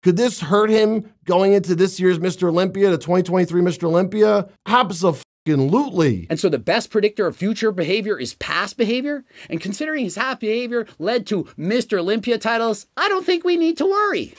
Could this hurt him going into this year's Mr. Olympia, the 2023 Mr. Olympia? Absolutely. And so the best predictor of future behavior is past behavior? And considering his past behavior led to Mr. Olympia titles, I don't think we need to worry.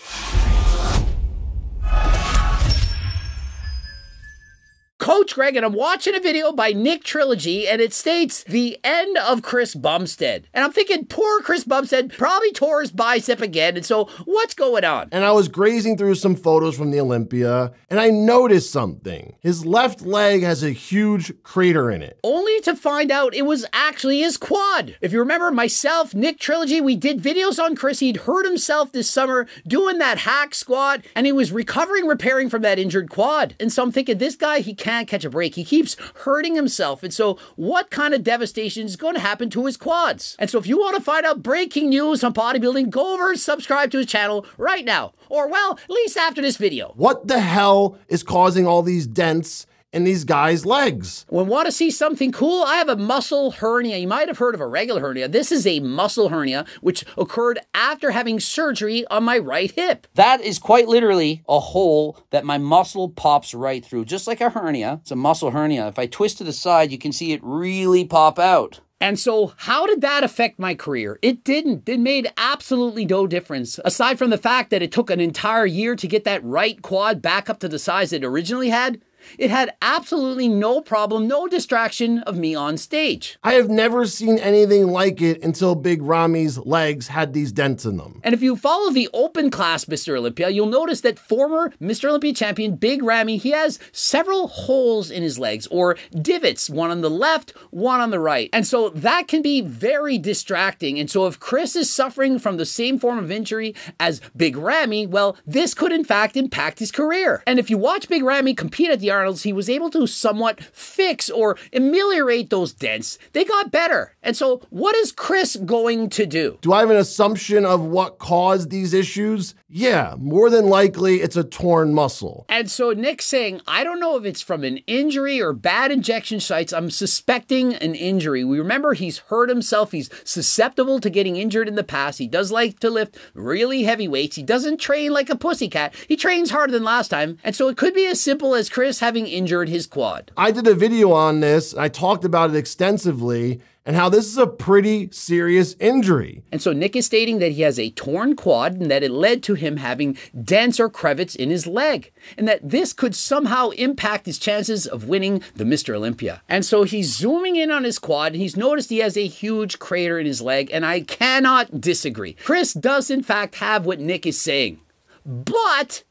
Coach Greg, and I'm watching a video by Nick Trilogy, and it states the end of Chris Bumstead. And I'm thinking, poor Chris Bumstead probably tore his bicep again, and so what's going on? And I was grazing through some photos from the Olympia, and I noticed something. His left leg has a huge crater in it. Only to find out it was actually his quad. If you remember, myself, Nick Trilogy, we did videos on Chris. He'd hurt himself this summer doing that hack squat, and he was repairing from that injured quad. And so I'm thinking, this guy, he can't catch a break. He keeps hurting himself. And so what kind of devastation is going to happen to his quads? And so if you want to find out breaking news on bodybuilding, go over and subscribe to his channel right now. Or, well, at least after this video. What the hell is causing all these dents in these guys' legs? When want to see something cool, I have a muscle hernia. You might have heard of a regular hernia. This is a muscle hernia, which occurred after having surgery on my right hip. That is quite literally a hole that my muscle pops right through, just like a hernia. It's a muscle hernia. If I twist to the side, you can see it really pop out. And so how did that affect my career? It didn't. It made absolutely no difference. Aside from the fact that it took an entire year to get that right quad back up to the size it originally had, it had absolutely no problem, no distraction of me on stage. I have never seen anything like it until Big Rami's legs had these dents in them. And if you follow the open class Mr. Olympia, you'll notice that former Mr. Olympia champion Big Ramy, he has several holes in his legs, or divots, one on the left, one on the right. And so that can be very distracting. And so if Chris is suffering from the same form of injury as Big Ramy, well, this could in fact impact his career. And if you watch Big Ramy compete at the Arnold's, he was able to somewhat fix or ameliorate those dents. They got better. And so what is Chris going to do? Do I have an assumption of what caused these issues? Yeah, more than likely it's a torn muscle. And so Nick's saying, I don't know if it's from an injury or bad injection sites. I'm suspecting an injury. We remember he's hurt himself. He's susceptible to getting injured in the past. He does like to lift really heavy weights. He doesn't train like a pussycat. He trains harder than last time. And so it could be as simple as Chris having injured his quad. I did a video on this. I talked about it extensively and how this is a pretty serious injury. And so Nick is stating that he has a torn quad and that it led to him having dents or crevices in his leg, and that this could somehow impact his chances of winning the Mr. Olympia. And so he's zooming in on his quad and he's noticed he has a huge crater in his leg, and I cannot disagree. Chris does in fact have what Nick is saying, but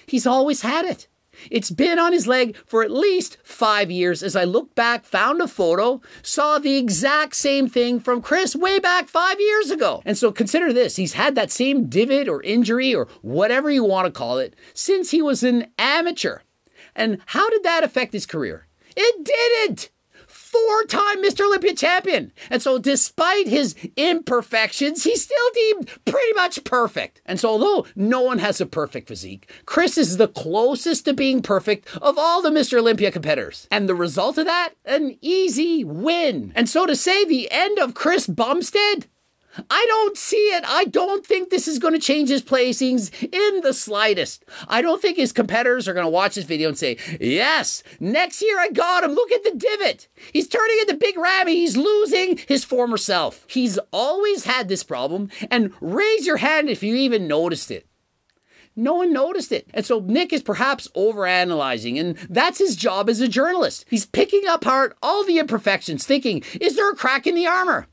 he's always had it. It's been on his leg for at least 5 years. As I looked back, found a photo, saw the exact same thing from Chris way back 5 years ago. And so consider this, he's had that same divot or injury or whatever you want to call it since he was an amateur. And how did that affect his career? It didn't! 4-time Mr. Olympia champion. And so despite his imperfections, he's still deemed pretty much perfect. And so although no one has a perfect physique, Chris is the closest to being perfect of all the Mr. Olympia competitors. And the result of that, an easy win. And so to say the end of Chris Bumstead, I don't see it. I don't think this is going to change his placings in the slightest. I don't think his competitors are going to watch this video and say, yes, next year I got him. Look at the divot. He's turning into Big Ramy. He's losing his former self. He's always had this problem, and raise your hand if you even noticed it. No one noticed it. And so Nick is perhaps overanalyzing, and that's his job as a journalist. He's picking apart all the imperfections, thinking, is there a crack in the armor?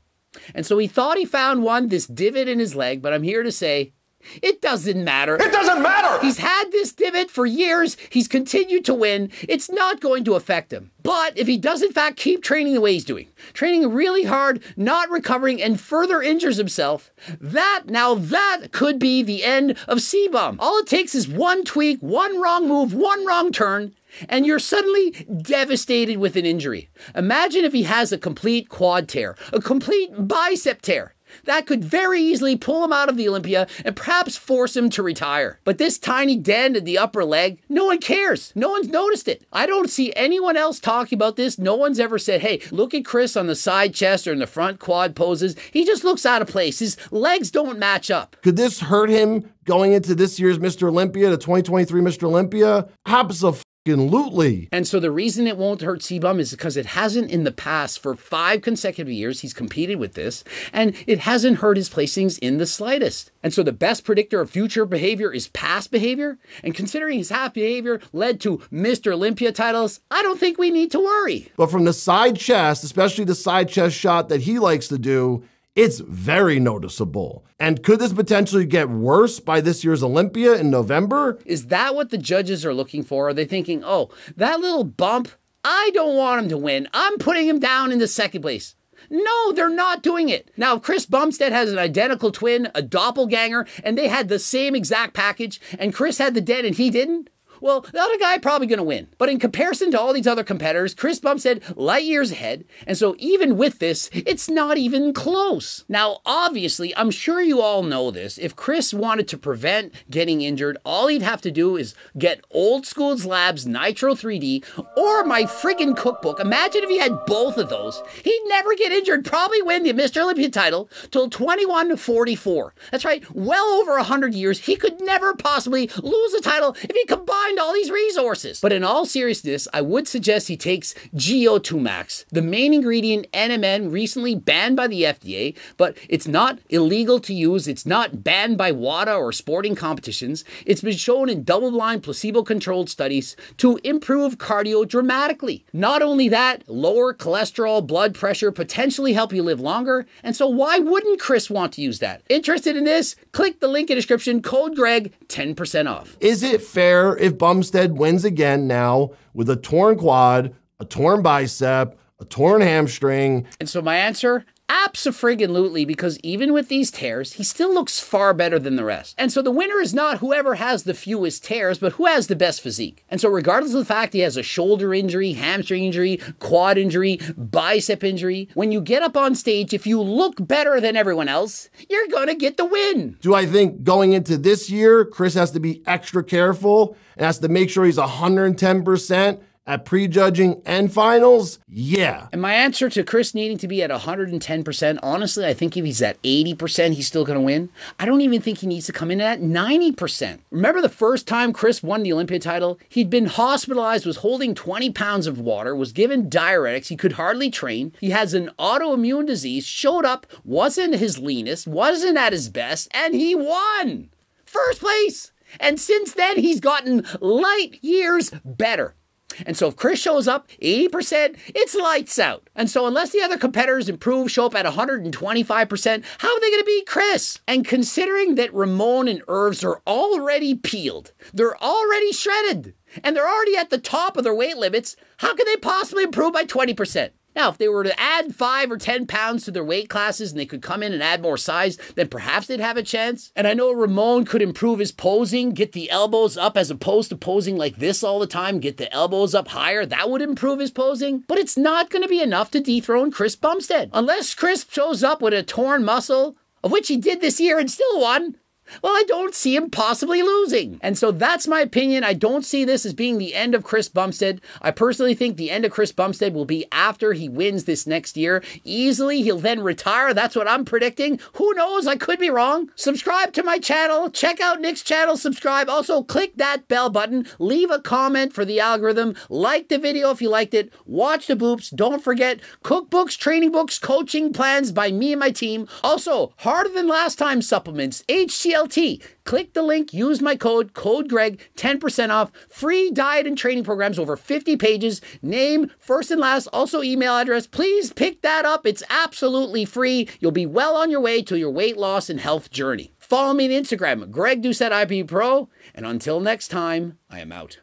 And so he thought he found one, this divot in his leg, but I'm here to say, it doesn't matter. It doesn't matter! He's had this divot for years. He's continued to win. It's not going to affect him. But if he does in fact keep training the way he's doing, training really hard, not recovering, and further injures himself, that could be the end of C-Bum. All it takes is one tweak, one wrong move, one wrong turn, and you're suddenly devastated with an injury. Imagine if he has a complete quad tear, a complete bicep tear. that could very easily pull him out of the Olympia and perhaps force him to retire. But this tiny dent in the upper leg, no one cares. No one's noticed it. I don't see anyone else talking about this. No one's ever said, hey, look at Chris on the side chest or in the front quad poses. He just looks out of place. His legs don't match up. Could this hurt him going into this year's Mr. Olympia, the 2023 Mr. Olympia? Absolutely. And so the reason it won't hurt C-Bum is because it hasn't in the past. For 5 consecutive years, he's competed with this, and it hasn't hurt his placings in the slightest. And so the best predictor of future behavior is past behavior. And considering his past behavior led to Mr. Olympia titles, I don't think we need to worry. But from the side chest, especially the side chest shot that he likes to do, it's very noticeable. And could this potentially get worse by this year's Olympia in November? Is that what the judges are looking for? Are they thinking, oh, that little bump, I don't want him to win. I'm putting him down into second place. No, they're not doing it. Now, if Chris Bumstead has an identical twin, a doppelganger, and they had the same exact package, and Chris had the dent and he didn't, well, the other guy probably going to win. But in comparison to all these other competitors, Chris Bumstead light years ahead. And so even with this, it's not even close. Now, obviously, I'm sure you all know this. If Chris wanted to prevent getting injured, all he'd have to do is get Old School's Labs Nitro 3D or my friggin' cookbook. Imagine if he had both of those. He'd never get injured, probably win the Mr. Olympia title till 21-44. That's right, well over 100 years. He could never possibly lose the title if he combined all these resources. But in all seriousness, I would suggest he takes GO2 Max, the main ingredient NMN recently banned by the FDA, but it's not illegal to use. It's not banned by WADA or sporting competitions. It's been shown in double-blind, placebo-controlled studies to improve cardio dramatically. Not only that, lower cholesterol, blood pressure, potentially help you live longer. And so why wouldn't Chris want to use that? Interested in this? Click the link in the description, code Greg, 10% off. Is it fair if Bumstead wins again now with a torn quad, a torn bicep, a torn hamstring? And so my answer, abso-friggin-lutely, because even with these tears, he still looks far better than the rest. And so the winner is not whoever has the fewest tears, but who has the best physique. And so regardless of the fact he has a shoulder injury, hamstring injury, quad injury, bicep injury, when you get up on stage, if you look better than everyone else, you're gonna get the win. Do I think going into this year, Chris has to be extra careful and has to make sure he's 110% at prejudging and finals? Yeah. And my answer to Chris needing to be at 110%, honestly, I think if he's at 80%, he's still going to win. I don't even think he needs to come in at 90%. Remember the first time Chris won the Olympia title? He'd been hospitalized, was holding 20 pounds of water, was given diuretics, he could hardly train, he has an autoimmune disease, showed up, wasn't his leanest, wasn't at his best, and he won! First place! And since then, he's gotten light years better. And so if Chris shows up 80%, it's lights out. And so unless the other competitors improve, show up at 125%, how are they going to beat Chris? And considering that Ramon and Irvs are already peeled, they're already shredded, and they're already at the top of their weight limits, how can they possibly improve by 20%? Now, if they were to add 5 or 10 pounds to their weight classes and they could come in and add more size, then perhaps they'd have a chance. And I know Ramon could improve his posing, get the elbows up as opposed to posing like this all the time, get the elbows up higher. That would improve his posing. But it's not going to be enough to dethrone Chris Bumstead. Unless Chris shows up with a torn muscle, of which he did this year and still won, well, I don't see him possibly losing. And so that's my opinion. I don't see this as being the end of Chris Bumstead. I personally think the end of Chris Bumstead will be after he wins this next year. Easily, he'll then retire. That's what I'm predicting. Who knows? I could be wrong. Subscribe to my channel. Check out Nick's channel. Subscribe. Also, click that bell button. Leave a comment for the algorithm. Like the video if you liked it. Watch the boops. Don't forget cookbooks, training books, coaching plans by me and my team. Also, harder than last time supplements, HCL. Click the link, use my code Greg, 10% off, free diet and training programs, over 50 pages, name, first and last, also email address. Please pick that up. It's absolutely free. You'll be well on your way to your weight loss and health journey. Follow me on Instagram, Greg Doucette IPP Pro, and until next time, I am out.